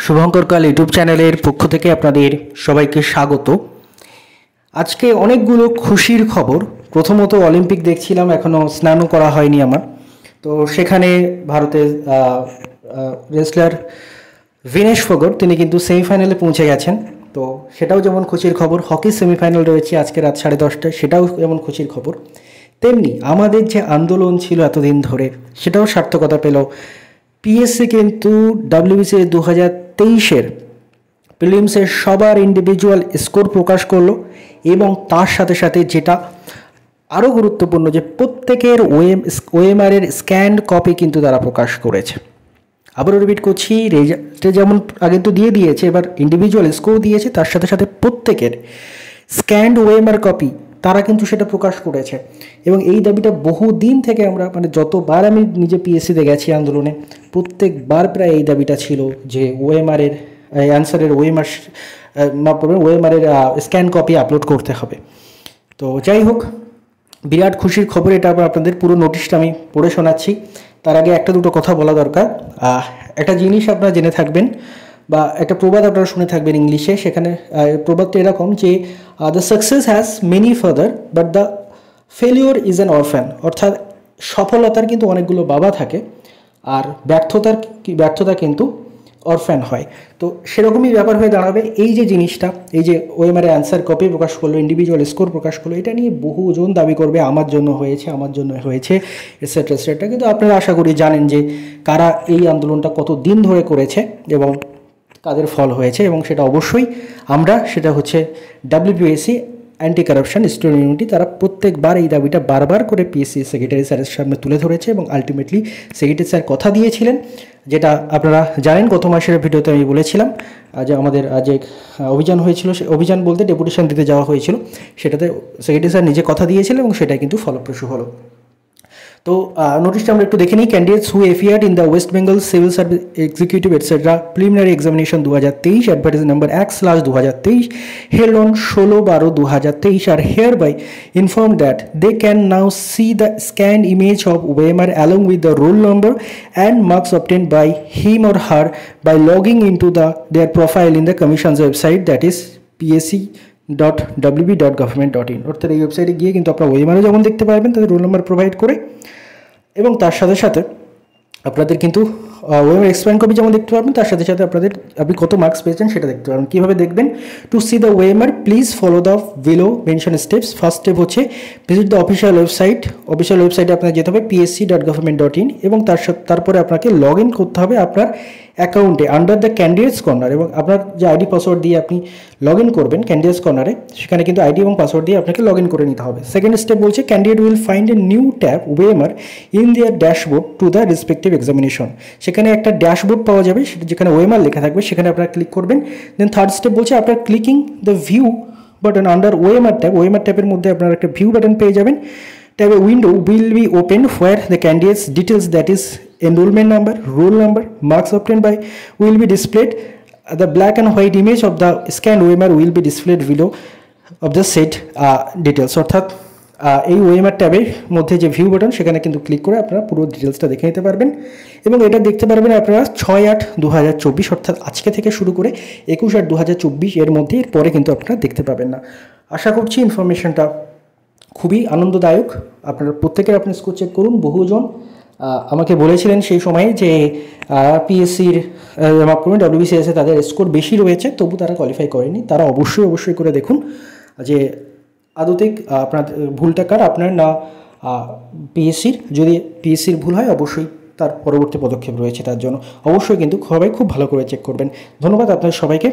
শুভঙ্কর কাল ইউটিউব চ্যানেলের পক্ষ থেকে আপনাদের সবাইকে স্বাগত। আজকে অনেকগুলো খুশির খবর। প্রথমত অলিম্পিক দেখছিলাম, এখনও স্নানও করা হয়নি আমার। তো সেখানে ভারতের রেসলার ভিনেশ ফোগট তিনি কিন্তু সেমিফাইনালে পৌঁছে গেছেন। তো সেটাও যেমন খুশির খবর। হকি সেমিফাইনাল রয়েছে আজকে রাত 10:30টায়, সেটাও যেমন খুশির খবর। তেমনি আমাদের যে আন্দোলন ছিল এতদিন ধরে সেটাও সার্থকতা পেল। পিএসসি কিন্তু ডাব্লিউবিসি 2023-এর প্রিলিমসের সবার ইন্ডিভিজুয়াল স্কোর প্রকাশ করলো এবং তার সাথে সাথে যেটা আরও গুরুত্বপূর্ণ যে প্রত্যেকের ওএমআরের স্ক্যান্ড কপি কিন্তু তারা প্রকাশ করেছে। আবারও রিপিট করছি, রেজাল্টে যেমন আগে তো দিয়ে দিয়েছে, এবার ইন্ডিভিজুয়াল স্কোর দিয়েছে, তার সাথে সাথে প্রত্যেকের স্ক্যান্ড ওএমআর কপি তারা কিন্তু সেটা প্রকাশ করেছে। এবং এই দাবিটা বহুদিন থেকে আমরা যতবার আমি নিজে পিএসসিতে গেছি আন্দোলনে, প্রত্যেকবার প্রায় এই দাবিটা ছিল যে ওএমআরের অ্যান্সারের ওএমআরের স্ক্যান কপি আপলোড করতে হবে। তো যাই হোক, বিরাট খুশির খবর এটা। আপনাদের পুরো নোটিশটা আমি পড়ে শোনাচ্ছি। তার আগে একটা দুটো কথা বলা দরকার। একটা জিনিস আপনারা জেনে থাকবেন বা একটা প্রবাদ আপনারা শুনে থাকবেন ইংলিশে। সেখানে প্রবাদটা এরকম যে the success has many father but the failure is an orphan. অর্থাৎ সফলতার কিন্তু অনেকগুলো বাবা থাকে আর ব্যর্থতা কিন্তু অরফ্যান হয়। তো সেরকমই ব্যাপার হয়ে দাঁড়াবে এই যে জিনিসটা, এই যে ওএমআরের অ্যান্সার কপি প্রকাশ করলো, ইন্ডিভিজুয়াল স্কোর প্রকাশ করলো, এটা নিয়ে বহুজন দাবি করবে আমার জন্য হয়েছে এটসেট্রা এটসেট্রা। কিন্তু আপনারা আশা করি জানেন যে কারা এই আন্দোলনটা কত দিন ধরে করেছে এবং কাদের ফল হয়েছে। এবং সেটা অবশ্যই সেটা হচ্ছে WBSC anti corruption student unity. তারা প্রত্যেকবার এই দাবিটা বারবার করে পিএসসি সেক্রেটারি স্যারের সামনে তুলে ধরেছে এবং আলটিমেটলি সেক্রেটারি স্যার কথা দিয়েছিলেন, যেটা আপনারা জানেন গত মাসের ভিডিওতে আমি বলেছিলাম যে আমাদের যে অভিযান হয়েছিল, সে অভিযান বলতে ডেপুটেশন দিতে যাওয়া হয়েছিল, সেটাতে সেক্রেটারি স্যার নিজে কথা দিয়েছিলেন এবং সেটা কিন্তু ফলপ্রসূ হলো। তো নোটিশটা আমরা একটু দেখে নিই। Candidates who appeared in the West Bengal civil service executive etcetera preliminary examination 2023 advertise number 1/2023 held on 16/12/2023 are hereby informed that they can now see the scanned image of OMR along with the roll number and marks obtained by him or her by logging into their profile in the Commission's website, that is psc.wb.government.in। অর্থাৎ এই ওয়েবসাইটে গিয়ে কিন্তু আপনারা ওএমআরও যেমন দেখতে পারবেন তাদের রোল নাম্বার প্রোভাইড করে, এবং তার সাথে সাথে আপনাদের কিন্তু ওএমআর এক্সপ্যান্ড কপি যেমন দেখতে পারবেন, তার সাথে সাথে আপনি কত মার্কস পেয়েছেন সেটা দেখতে পারবেন। কীভাবে দেখবেন? To see the OMR please follow the below mention steps. First step হচ্ছে ভিজিট দ্য অফিসিয়াল ওয়েবসাইটে আপনার যেতে হবে psc.government.in এবং তারপরে আপনাকে লগ ইন করতে হবে আপনার অ্যাকাউন্টে আন্ডার দ্য ক্যান্ডিডেটস কর্নার, এবং আপনার যে আইডি পাসওয়ার্ড দিয়ে আপনি লগ ইন করবেন ক্যান্ডিডেটস কর্নারে, সেখানে কিন্তু আইডি এবং পাসওয়ার্ড দিয়ে আপনাকে লগ ইন করে নিতে হবে। সেকেন্ড স্টেপ বলছে candidate will find a new tab OMR in their dashboard to the respective examination. সেখানে একটা ড্যাশবোর্ড পাওয়া যাবে, সেটা যেখানে ওএমআর লেখা থাকবে, সেখানে আপনারা ক্লিক করবেন। দেন থার্ড স্টেপ বলছে আপনার clicking the view button under OMR ট্যাবের মধ্যে আপনারা একটা ভিউ বাটন পেয়ে যাবেন। Tab window will be opened where the candidate's details, that is enrollment number, roll number, marks obtained by, will be displayed. The black and white image of the scanned OMR will be displayed below of the set details. অর্থাৎ এই OMR ট্যাবের মধ্যে যে view button, সেখানে কিন্তু click করে আপনারা পুরো ডিটেলসটা দেখে নিতে পারবেন এবং এটা দেখতে পারবেন আপনারা 6/8/2024 অর্থাৎ আজকে থেকে শুরু করে 21/8/2024 এর মধ্যে। এরপরে কিন্তু আপনারা দেখতে পাবেন না। আশা করছি ইনফরমেশনটা খুবই আনন্দদায়ক। আপনারা প্রত্যেকের আপনি স্কোর চেক করুন। বহুজন আমাকে বলেছিলেন সেই সময়ে যে পিএসসির ডাব্লিউবিসিএসে তাদের স্কোর বেশি রয়েছে, তবু তারা কোয়ালিফাই করেনি। তারা অবশ্যই করে দেখুন যে আদতে আপনার ভুলটা কার, আপনার না পিএসসির। যদি পিএসসির ভুল হয় অবশ্যই তার পরবর্তী পদক্ষেপ রয়েছে, তার জন্য অবশ্যই কিন্তু সবাই খুব ভালো করে চেক করবেন। ধন্যবাদ আপনাদের সবাইকে।